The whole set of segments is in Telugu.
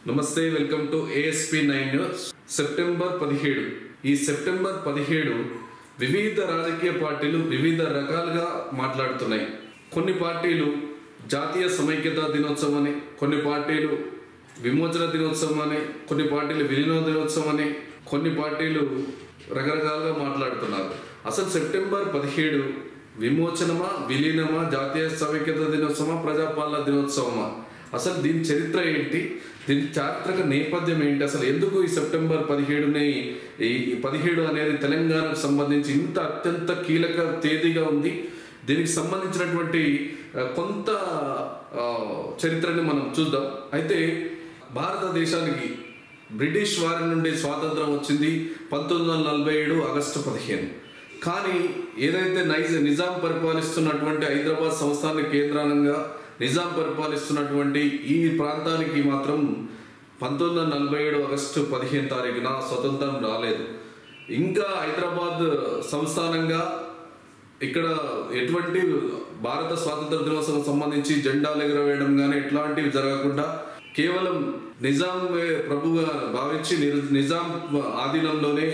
నమస్తే, welcome to ASP9 news. September 17 ఈ సెప్టెంబర్ 17 వివిధ రాజకీయ పార్టీలు వివిధ రకాలుగా మాట్లాడుతున్నాయి. కొన్ని పార్టీలు జాతీయ సమైక్యతా దినోత్సవం అని, కొన్ని పార్టీలు విమోచన దినోత్సవం అని, కొన్ని పార్టీలు విలీన దినోత్సవం అని, కొన్ని పార్టీలు రకరకాలుగా మాట్లాడుతున్నారు. అసలు సెప్టెంబర్ 17 విమోచనమా, విలీనమా, జాతీయ సమైక్యతా దినోత్సవమా, ప్రజాపాలన దినోత్సవమా? అసలు దీని చరిత్ర ఏంటి, దీని చారిత్రక నేపథ్యం ఏంటి, అసలు ఎందుకు ఈ సెప్టెంబర్ 17ని ఈ 17 అనేది తెలంగాణకు సంబంధించి ఇంత అత్యంత కీలక తేదీగా ఉంది? దీనికి సంబంధించినటువంటి కొంత చరిత్రని మనం చూద్దాం. అయితే భారతదేశానికి బ్రిటిష్ వారి నుండి స్వాతంత్రం వచ్చింది 1947 ఆగస్టు 15. కానీ ఏదైతే నిజాం పరిపాలిస్తున్నటువంటి హైదరాబాద్ సంస్థాన కేంద్రంగా నిజాం పరిపాలిస్తున్నటువంటి ఈ ప్రాంతానికి మాత్రం 1947 ఆగస్టు 15 తారీఖున స్వతంత్రం రాలేదు. ఇంకా హైదరాబాద్ సంస్థానంగా ఇక్కడ ఎటువంటి భారత స్వాతంత్ర దినోత్సవం సంబంధించి జెండాలు ఎగురవేయడం కానీ ఇట్లాంటివి జరగకుండా కేవలం నిజాం ప్రభుగా భావించి నిజాం ఆధీనంలోనే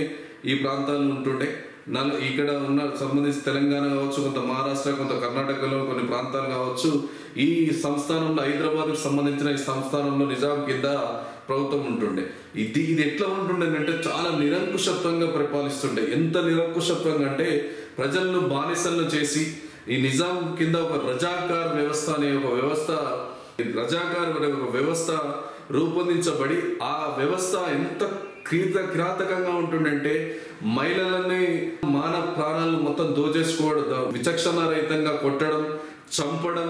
ఈ ప్రాంతాలు ఉంటుండే. ఇక్కడ ఉన్న సంబంధించి తెలంగాణ కావచ్చు, కొంత మహారాష్ట్ర, కొంత కర్ణాటకలో కొన్ని ప్రాంతాలు కావచ్చు, ఈ సంస్థానంలో హైదరాబాద్కు సంబంధించిన ఈ సంస్థానంలో నిజాం కింద ప్రభుత్వం ఉంటుండే. ఇది ఎట్లా ఉంటుండే అంటే చాలా నిరంకుశత్వంగా పరిపాలిస్తుండే. ఎంత నిరంకుశత్వంగా అంటే ప్రజలను బానిసలను చేసి ఈ నిజాం కింద ఒక రజాకార్ వ్యవస్థ అనే ఒక వ్యవస్థ రూపొందించబడి ఆ వ్యవస్థ ఎంత కిరాతకంగా ఉంటుందంటే మహిళలని మానవ ప్రాణాలు మొత్తం దోచేసుకోవడం, విచక్షణ రహితంగా కొట్టడం, చంపడం.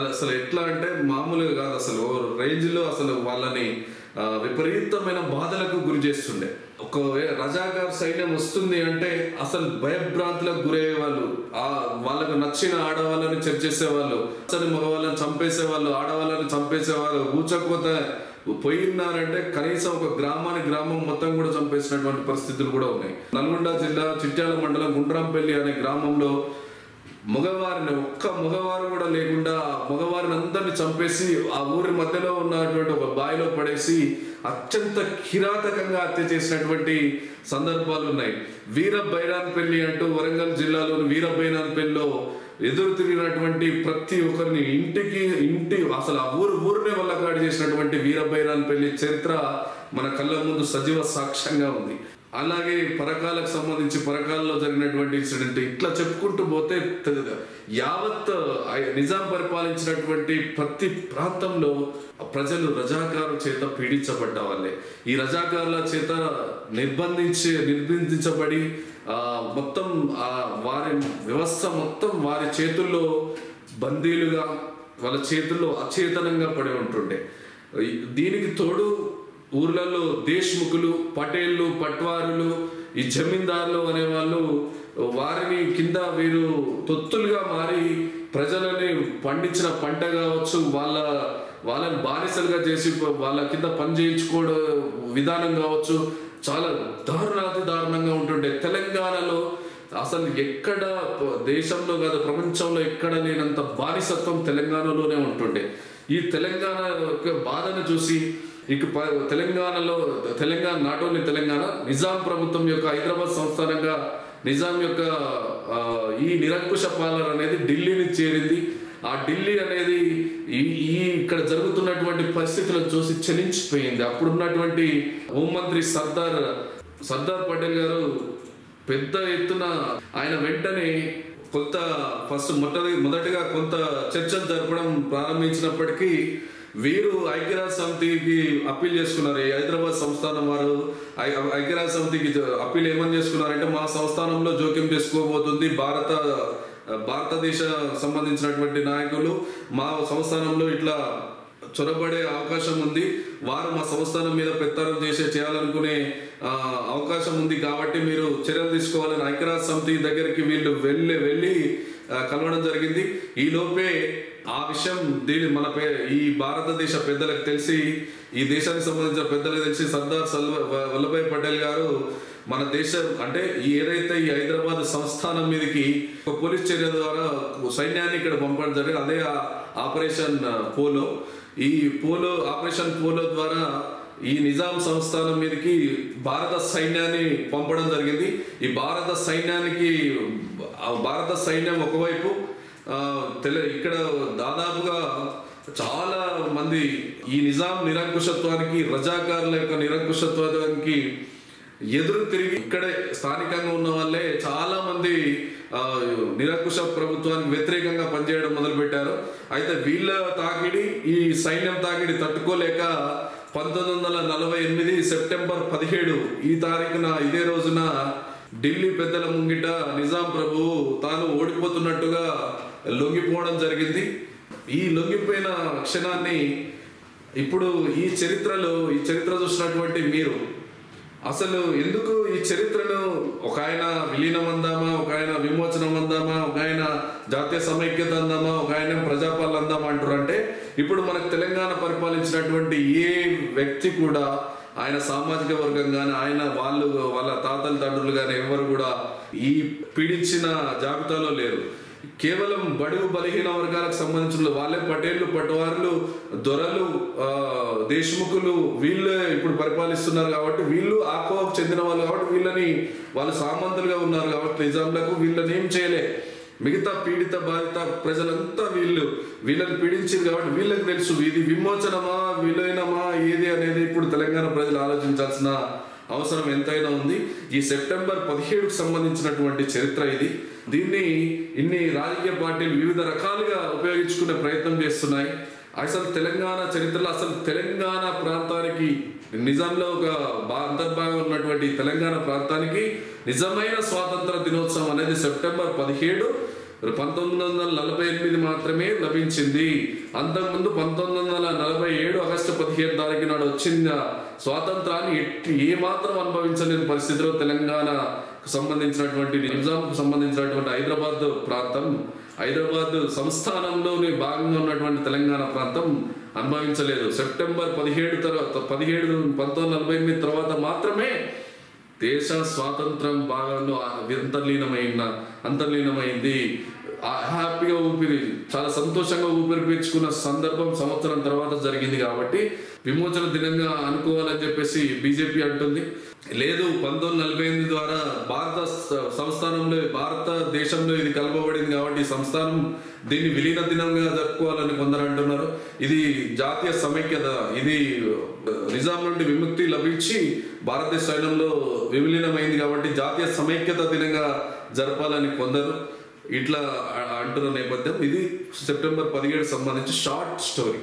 అసలు ఎట్లా అంటే మామూలుగా కాదు, అసలు రేంజ్లో అసలు వాళ్ళని విపరీతమైన బాధలకు గురి చేస్తుండే. ఒకవేళ రజాకార్ సైన్యం వస్తుంది అంటే అసలు భయభ్రాంతులకు గురయ్యేవాళ్ళు, వాళ్ళకు నచ్చిన ఆడవాళ్ళని చర్చేసేవాళ్ళు, అసలు మగవాళ్ళని చంపేసేవాళ్ళు, ఆడవాళ్ళని చంపేసేవాళ్ళు. ఊచకోత పోయినారంటే కనీసం ఒక గ్రామం మొత్తం కూడా చంపేసినటువంటి పరిస్థితులు కూడా ఉన్నాయి. నల్గొండ జిల్లా చిట్యాల మండలం గుండ్రాంపల్లి అనే గ్రామంలో ఒక్క మగవారు కూడా లేకుండా మగవారిని అందరినీ చంపేసి ఆ ఊరి మధ్యలో ఉన్నటువంటి ఒక బావిలో పడేసి అత్యంత కిరాతకంగా హత్య చేసినటువంటి సందర్భాలు ఉన్నాయి. వీరబైరాన్పల్లి అంటూ వరంగల్ జిల్లాలోని వీరబైరాన్పల్లిలో ఎదురు తిరిగినటువంటి ప్రతి ఒక్కరిని ఇంటి అసలు ఆ ఊరినే వల్లకాడి చేసినటువంటి వీరబైరాన్పల్లి చరిత్ర మన కళ్ళ ముందు సజీవ సాక్ష్యంగా ఉంది. అలాగే పరకాలకు సంబంధించి పరకాలలో జరిగినటువంటి ఇన్సిడెంట్, ఇట్లా చెప్పుకుంటూ పోతే యావత్ నిజాం పరిపాలించినటువంటి ప్రతి ప్రాంతంలో ప్రజలు రజాకారుల చేత పీడించబడ్డ వాళ్ళే. ఈ రజాకారుల చేత నిర్బంధించబడి మొత్తం వారి వ్యవస్థ మొత్తం వారి చేతుల్లో బందీలుగా, వాళ్ళ చేతుల్లో అచేతనంగా పడి ఉంటుండే. దీనికి తోడు ఊర్లలో దేశ్ముఖులు, పటేళ్ళు, పట్వారులు, ఈ జమీందారులు అనేవాళ్ళు వారిని కింద వీరు తొత్తులుగా మారి ప్రజలని పండించిన పంట కావచ్చు, వాళ్ళని బానిసలుగా చేసి వాళ్ళ కింద పని చేయించుకోవడం విధానం కావచ్చు, చాలా దారుణంగా ఉంటుండే. తెలంగాణలో అసలు ఎక్కడ దేశంలో కాదు ప్రపంచంలో ఎక్కడ లేనంత బానిసత్వం తెలంగాణలోనే ఉంటుండే. ఈ తెలంగాణ యొక్క బాధను చూసి తెలంగాణ నాట్ ఓన్లీ తెలంగాణ, నిజాం ప్రభుత్వం యొక్క హైదరాబాద్ సంస్థానంగా నిజాం యొక్క ఈ నిరంకుశ పాలన అనేది ఢిల్లీని చేరింది. ఆ ఢిల్లీ అనేది ఇక్కడ జరుగుతున్నటువంటి పరిస్థితులను చూసి చలించిపోయింది. అప్పుడున్నటువంటి హోంమంత్రి సర్దార్ పటేల్ గారు పెద్ద ఎత్తున ఆయన వెంటనే మొదటిగా కొంత చర్చలు జరపడం ప్రారంభించినప్పటికీ వీరు ఐక్యరాజ్య సమితికి అప్పీల్ చేసుకున్నారు. హైదరాబాద్ సంస్థానం వారు ఐక్యరాజ్య సమితికి అప్పీల్ ఏమని చేసుకున్నారంటే, మా సంస్థానంలో జోక్యం చేసుకోబోతుంది భారతదేశ సంబంధించినటువంటి నాయకులు, మా సంస్థానంలో ఇట్లా చొరబడే అవకాశం ఉంది, వారు మా సంస్థానం మీద పెత్తనం చేయాలనుకునే అవకాశం ఉంది, కాబట్టి మీరు చర్యలు తీసుకోవాలని ఐక్యరాజ్య సమితి దగ్గరికి వీళ్ళు వెళ్ళి కలవడం జరిగింది. ఈ లోపే ఆ విషయం ఈ భారతదేశ పెద్దలకు తెలిసి, ఈ దేశానికి సంబంధించిన పెద్దలకు తెలిసి సర్దార్ వల్లభాయ్ పటేల్ గారు మన దేశం అంటే ఏదైతే ఈ హైదరాబాద్ సంస్థానం మీదకి ఒక పోలీస్ చర్య ద్వారా సైన్యాన్ని ఇక్కడ పంపడం జరిగింది, అదే ఆపరేషన్ పోలో. ఈ పోలో ఆపరేషన్ పోలో ద్వారా ఈ నిజాం సంస్థానం మీదకి భారత సైన్యాన్ని పంపడం జరిగింది. ఈ భారత సైన్యం ఒకవైపు ఇక్కడ దాదాపుగా చాలా మంది ఈ నిజాం నిరంకుశత్వానికి, రజాకారుల యొక్క నిరంకుశత్వానికి ఎదురు తిరిగి ఇక్కడే స్థానికంగా ఉన్న వాళ్ళే చాలా మంది నిరంకుశ ప్రభుత్వానికి వ్యతిరేకంగా పనిచేయడం మొదలుపెట్టారు. అయితే వీళ్ళ తాకిడి, ఈ సైన్యం తాకిడి తట్టుకోలేక 1948 సెప్టెంబర్ 17 ఈ తారీఖున ఇదే రోజున ఢిల్లీ పెద్దల ముంగిట నిజాం ప్రభువు తాను ఓడిపోతున్నట్టుగా లొంగిపోవడం జరిగింది. ఈ లొంగిపోయిన క్షణాన్ని ఇప్పుడు ఈ చరిత్ర చూసినటువంటి మీరు అసలు ఎందుకు ఈ చరిత్రను ఒక ఆయన విలీనం అందామా, ఒక ఆయన విమోచనం అందామా, ఒక ఆయన జాతీయ సమైక్యత అందామా, ఒక ఆయన ప్రజాపాలన అందామా అంటారంటే, ఇప్పుడు మనకు తెలంగాణ పరిపాలించినటువంటి ఏ వ్యక్తి కూడా ఆయన సామాజిక వర్గం కానీ వాళ్ళ తాతల తండ్రులు కానీ ఎవరు కూడా ఈ పీడించిన జాబితాలో లేరు. కేవలం బడుగు బలహీన వర్గాలకు సంబంధించిన వాళ్ళే పటేళ్లు, పటవారులు, దొరలు, దేశముఖులు వీళ్ళే ఇప్పుడు పరిపాలిస్తున్నారు. కాబట్టి వీళ్ళు ఆ కోవకు చెందిన వాళ్ళు కాబట్టి వాళ్ళు సామంతులుగా ఉన్నారు కాబట్టి నిజాంలకు వీళ్ళని ఏం చేయలే. మిగతా పీడిత బాధిత ప్రజలంతా వీళ్ళని పీడించింది కాబట్టి వీళ్ళకి తెలుసు ఇది విమోచనమా విలీనమా ఏది అనేది ఇప్పుడు తెలంగాణ ప్రజలు ఆలోచించాల్సిన అవసరం ఎంతైనా ఉంది. ఈ సెప్టెంబర్ 17కు సంబంధించినటువంటి చరిత్ర ఇది. దీన్ని ఇన్ని రాజకీయ పార్టీలు వివిధ రకాలుగా ఉపయోగించుకునే ప్రయత్నం చేస్తున్నాయి. అసలు తెలంగాణ చరిత్రలో తెలంగాణ ప్రాంతానికి నిజంలో ఒక అంతర్భాగం ఉన్నటువంటి తెలంగాణ ప్రాంతానికి నిజమైన స్వాతంత్ర దినోత్సవం అనేది సెప్టెంబర్ 17, 1948 మాత్రమే లభించింది. అంతకుముందు 1947 ఆగస్టు 15 తారీఖు నాడు వచ్చిన స్వాతంత్రాన్ని ఏమాత్రం అనుభవించలేని పరిస్థితిలో తెలంగాణకు సంబంధించినటువంటి నిజాంకు సంబంధించినటువంటి హైదరాబాద్ సంస్థానంలోని భాగంగా ఉన్నటువంటి తెలంగాణ ప్రాంతం అనుభవించలేదు. సెప్టెంబర్ 17 తర్వాత 1948 తర్వాత మాత్రమే దేశ స్వాతంత్రం భాగంలో అంతర్లీనమైంది. హ్యాపీగా చాలా సంతోషంగా ఊపిరి పీల్చుకున్న సంవత్సరం తర్వాత జరిగింది. కాబట్టి విమోచన దినంగా అనుకోవాలని చెప్పేసి బీజేపీ అంటుంది. లేదు, 1948 ద్వారా భారతదేశంలో ఇది కలపబడింది కాబట్టి ఈ సంస్థానం దీన్ని విలీన దినంగా జరుపుకోవాలని కొందరు అంటున్నారు. ఇది జాతీయ సమైక్యత, ఇది నిజాం నుండి విముక్తి లభించి భారతదేశ సైన్యంలో విలీనమైంది కాబట్టి జాతీయ సమైక్యత దినంగా జరపాలని కొందరు ఇట్లా అంటున్న నేపథ్యం ఇది. సెప్టెంబర్ 17 సంబంధించి షార్ట్ స్టోరీ.